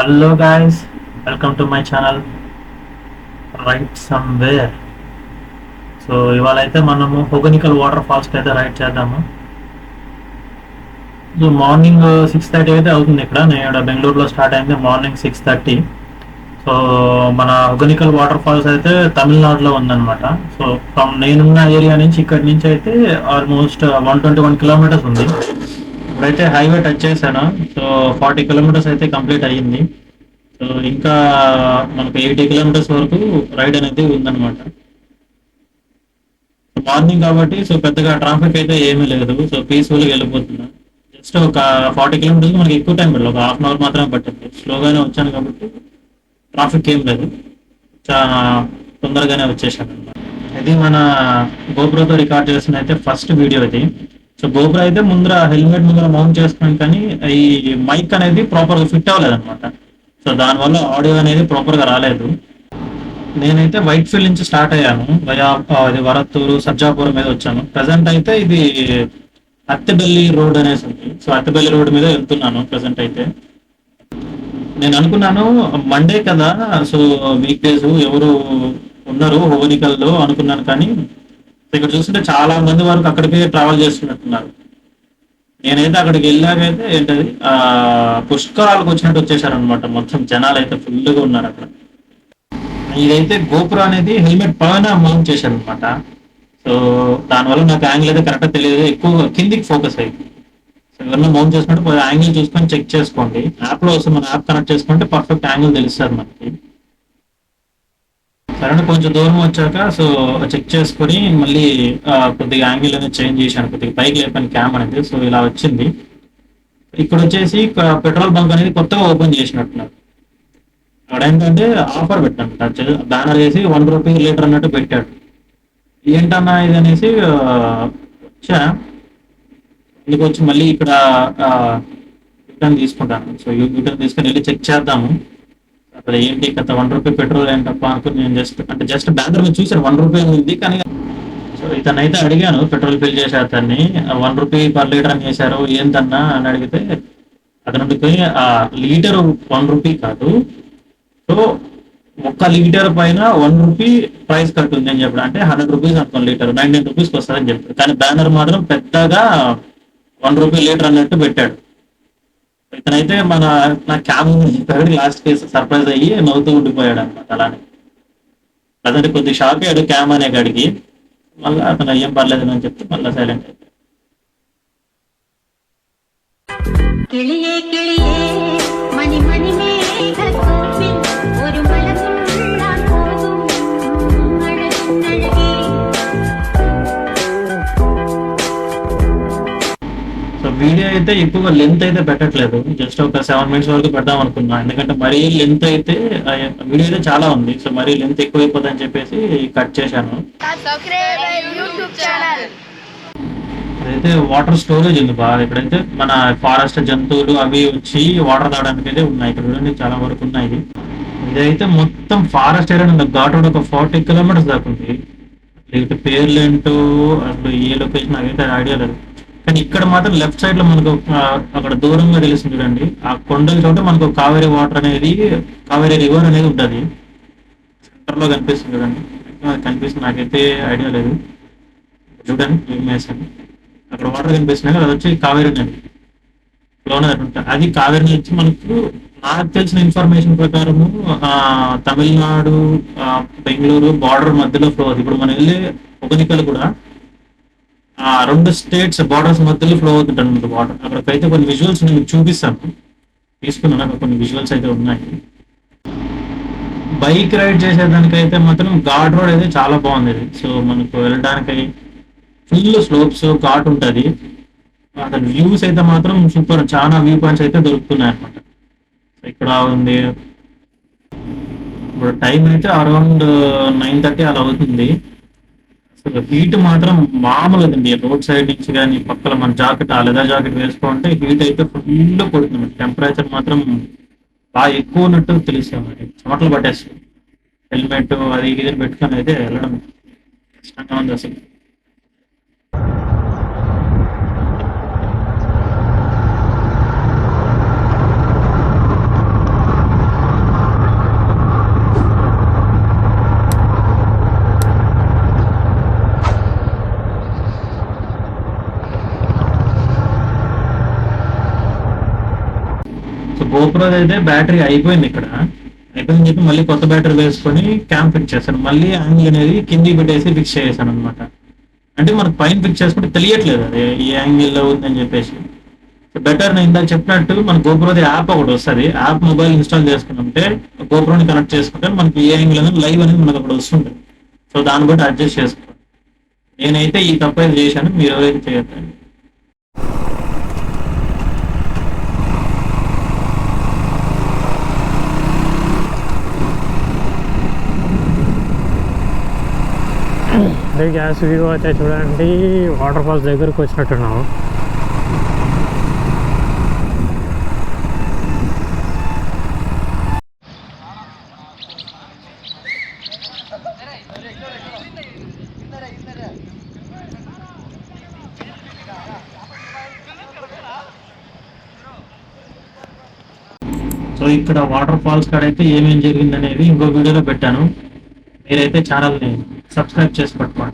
Hello guys, welcome to my channel right somewhere. So ఇవాళ అయితే మనము హొగనికల్ వాటర్ ఫాల్స్కి అయితే రైడ్ చేద్దాము. సో మార్నింగ్ 6:30 అయితే అవుతుంది. నేను ఇక్కడ బెంగళూరులో స్టార్ట్ అయింది మార్నింగ్ 6:30. సో మన హొగనికల్ వాటర్ ఫాల్స్ అయితే తమిళనాడులో ఉందన్నమాట. సో ఫ్రమ్ నేనున్న ఏరియా నుంచి ఇక్కడి నుంచి అయితే ఆల్మోస్ట్ 121 కిలోమీటర్స్ ఉంది. ఇప్పుడైతే హైవే టచ్ చేశాను. సో 40 కిలోమీటర్స్ అయితే కంప్లీట్ అయ్యింది. సో ఇంకా మనకు 80 కిలోమీటర్స్ వరకు రైడ్ అనేది ఉందన్నమాట. మార్నింగ్ కాబట్టి సో పెద్దగా ట్రాఫిక్ అయితే ఏమీ లేదు. సో పీస్ఫుల్గా వెళ్ళిపోతున్నా. జస్ట్ ఒక 40 కిలోమీటర్స్ మనకి ఎక్కువ టైం పడలేదు, ఒక హాఫ్ అన్ అవర్ మాత్రమే పట్టింది. స్లోగానే వచ్చాను కాబట్టి ట్రాఫిక్ ఏం లేదు, చాలా తొందరగానే వచ్చేసాను అనమాట. ఇది మన గోప్రోతో రికార్డ్ చేసిన అయితే ఫస్ట్ వీడియో ఇది. సో గోప్రో అయితే ముందర హెల్మెట్ ముందర మౌంట్ చేసుకున్నాను, కానీ ఈ మైక్ అనేది ప్రాపర్గా ఫిట్ అవ్వలేదు అనమాట. సో దానివల్ల ఆడియో అనేది ప్రాపర్గా రాలేదు. నేనైతే వైట్ ఫీల్డ్ నుంచి స్టార్ట్ అయ్యాను, ఇది వరత్తూరు సజ్జాపురం మీద వచ్చాను. ప్రజెంట్ అయితే ఇది అత్తెబెల్లి రోడ్ అనేసి ఉంది. సో అత్తెబెల్లి రోడ్ మీద వెళ్తున్నాను ప్రజెంట్ అయితే. నేను అనుకున్నాను మండే కదా, సో వీక్ డేస్ ఎవరు ఉన్నారు హోగనికల్లో అనుకున్నాను, కానీ ఇక్కడ చూస్తుంటే చాలా మంది వరకు అక్కడికి ట్రావెల్ చేస్తున్నట్టున్నారు. నేనైతే అక్కడికి వెళ్ళాకైతే ఏంటది పుష్కరాలకు వచ్చినట్టు వచ్చేసారు అనమాట. మొత్తం జనాలు అయితే ఫుల్గా ఉన్నారు అక్కడ. ఇదైతే గోపుర అనేది హెల్మెట్ పైన మౌంట్ చేశారు అనమాట. సో దానివల్ల నాకు యాంగిల్ అయితే కరెక్ట్గా తెలియదు, ఎక్కువ కిందికి ఫోకస్ అయ్యింది. సో ఎవరైనా మౌంట్ చేసినట్టు యాంగిల్ చూసుకొని చెక్ చేసుకోండి. యాప్లో వస్తుంది, మన యాప్ కనెక్ట్ చేసుకుంటే పర్ఫెక్ట్ యాంగిల్ తెలుస్తుంది మనకి. సరే కొంచెం దూరం వచ్చాక సో చెక్ చేసుకొని మళ్ళీ కొద్దిగా యాంగిల్ అనేది చేంజ్ చేశాను, కొద్దిగా పైకి లేపాను క్యామ్ అనేది. సో ఇలా వచ్చింది. ఇక్కడ వచ్చేసి పెట్రోల్ బంక్ అనేది కొత్తగా ఓపెన్ చేసినట్టున్నారు. అక్కడ ఏంటంటే ఆఫర్ పెట్టాను, బ్యానర్ వేసి ₹1 లీటర్ అన్నట్టు పెట్టాడు. ఏంటన్నా ఇది అనేసి వచ్చా, ఇందుకు వచ్చి మళ్ళీ ఇక్కడ యూటర్న్ తీసుకుంటాను. సో యూటర్న్ తీసుకొని వెళ్ళి చెక్ చేద్దాము అక్కడ ఏంటి కథ. ₹1 పెట్రోల్ ఏంటప్ప అనుకుని నేను జస్ట్ బ్యానర్ మీద చూసాను ₹1 ఉంది. కానీ సో ఇతనైతే అడిగాను పెట్రోల్ ఫిల్ చేసే అతన్ని, ₹1 పర్ లీటర్ అని వేశారు ఏంటన్నా అని అడిగితే అతను లీటర్ ₹1 కాదు, సో 1 లీటర్ పైన ₹1 ప్రైస్ కట్ ఉంది అని చెప్పాడు. అంటే ₹100 అనుకోండి, లీటర్ ₹19 వస్తుందని చెప్పాడు. కానీ బ్యానర్ మాత్రం పెద్దగా ₹1 లీటర్ అన్నట్టు పెట్టాడు. ఇతనైతే నా క్యామ్ లాస్ట్ కేసు సర్ప్రైజ్ అయ్యి నవ్వుతూ ఉండిపోయాడు అనమాట. అలానే అదంటే కొద్దిగా షాక్ అయ్యాడు క్యామ్ అనే కాడికి. మళ్ళీ అతను ఏం పర్లేదు అని చెప్తే మళ్ళీ సైలెంట్ అయిపోయాడు. കിളിയേ കിളിയേ മണി മണി മേഘത്തോപ്പിൽ ഒരു മലമുള്ളാൻ പോകും അഴകേ. సో వీడియో అయితే ఎక్కువగా లెంత్ అయితే పెట్టట్లేదు, జస్ట్ ఒక 7 minutes వరకు పెడదాం అనుకున్నా. ఎందుకంటే మరీ లెంత్ అయితే వీడియో అయితే చాలా ఉంది. సో మరీ లెంత్ ఎక్కువ అయిపోతుందని చెప్పేసి కట్ చేశాను. అదైతే వాటర్ స్టోరేజ్ ఉంది బాగా. ఇక్కడైతే మన ఫారెస్ట్ జంతువులు అవి వచ్చి వాటర్ తాగడానికి అయితే ఉన్నాయి. ఇక్కడ చూడండి చాలా వరకు ఉన్నాయి. ఇదైతే మొత్తం ఫారెస్ట్ ఏరియా ఉంది. ఘాట్ రోడ్ ఒక 40 కిలోమీటర్స్ దాకా ఉంది. లేకపోతే పేర్లు ఏంటో అసలు ఏ లొకేషన్ నాకైతే ఐడియా లేదు. కానీ ఇక్కడ మాత్రం లెఫ్ట్ సైడ్ లో మనకు అక్కడ దూరంగా తెలుస్తుంది చూడండి, ఆ కొండల చోట మనకు కావేరీ వాటర్ అనేది, కావేరీ రివర్ అనేది ఉంటుంది. సెంటర్ లో కనిపిస్తుంది చూడండి, కనిపిస్తుంది, నాకైతే ఐడియా లేదు. చూడండి జూమ్ చేశాను, అక్కడ వాటర్ కనిపిస్తున్నాయి కదా, అది వచ్చి కావేరీ నది లోనే ఉంటుంది. అది కావేరీ నది వచ్చి మనకు నాకు తెలిసిన ఇన్ఫర్మేషన్ ప్రకారము తమిళనాడు బెంగళూరు బార్డర్ మధ్యలో ఫ్లో అవుతుంది. ఇప్పుడు మనం వెళ్ళే హొగనికల్ కూడా ఆ 2 స్టేట్స్ బార్డర్స్ మధ్యలో ఫ్లో అవుతుంటాను వాటర్. అక్కడికైతే కొన్ని విజువల్స్ నేను చూపిస్తాను, తీసుకున్నాను. అక్కడ కొన్ని విజువల్స్ అయితే ఉన్నాయి. బైక్ రైడ్ చేసేదానికైతే మాత్రం ఘాట్ రోడ్ అయితే చాలా బాగుంది. సో మనకు వెళ్ళడానికి ఫుల్ స్లోప్స్ ఘాట్ ఉంటుంది. అసలు వ్యూస్ అయితే మాత్రం సూపర్, చాలా వ్యూ పాయింట్స్ అయితే దొరుకుతున్నాయి అనమాట. ఇక్కడ ఉంది ఇప్పుడు టైం అయితే అరౌండ్ 9:30 అలా అవుతుంది. అసలు హీట్ మాత్రం మామూలు అండి. రోడ్ సైడ్ నుంచి కానీ పక్కన మన జాకెట్ లెదర్ జాకెట్ వేసుకుంటే హీట్ అయితే ఫుల్ కొడుతుంది. టెంపరేచర్ మాత్రం బాగా ఎక్కువ ఉన్నట్టు తెలుస్తుంది, చెమటలు పట్టేస్తుంది. హెల్మెట్ అది ఇది పెట్టుకొని అయితే వెళ్ళడం కష్టంగా ఉంది అసలు. గోప్రో అయితే బ్యాటరీ అయిపోయింది ఇక్కడ. అయిపోయిందని చెప్పి మళ్ళీ కొత్త బ్యాటరీ వేసుకొని క్యామ్ ఫిక్స్ చేశాను. మళ్ళీ యాంగిల్ అనేది కింది పెట్టేసి ఫిక్స్ చేశాను అనమాట. అంటే మనకు పైన ఫిక్స్ చేసుకుంటే తెలియట్లేదు అది ఈ యాంగిల్లో ఉందని చెప్పేసి. బెటర్ నేను ఇందాక చెప్పినట్టు మన గోప్రోది యాప్ ఒకటి వస్తుంది. యాప్ మొబైల్ ఇన్స్టాల్ చేసుకుంటే గోప్రోని కనెక్ట్ చేసుకుంటే మనకి ఏ యాంగిల్ అనేది లైవ్ అనేది మనకు అక్కడ వస్తుంటుంది. సో దాన్ని బట్టి అడ్జస్ట్ చేసుకోండి. నేనైతే ఈ తప్పు అయితే చేశాను, మీరు ఎవరైతే చేయొద్దండి. అదే గ్యాస్ వ్యూ అయితే చూడండి, వాటర్ ఫాల్స్ దగ్గరకు వచ్చినట్టున్నాము. సో ఇక్కడ వాటర్ ఫాల్స్ కాడ అయితే ఏమేమి జరిగింది అనేది ఇంకో వీడియోలో పెట్టాను. మీరైతే ఛానల్ని సబ్స్క్రైబ్ చేసి పట్టుకోండి.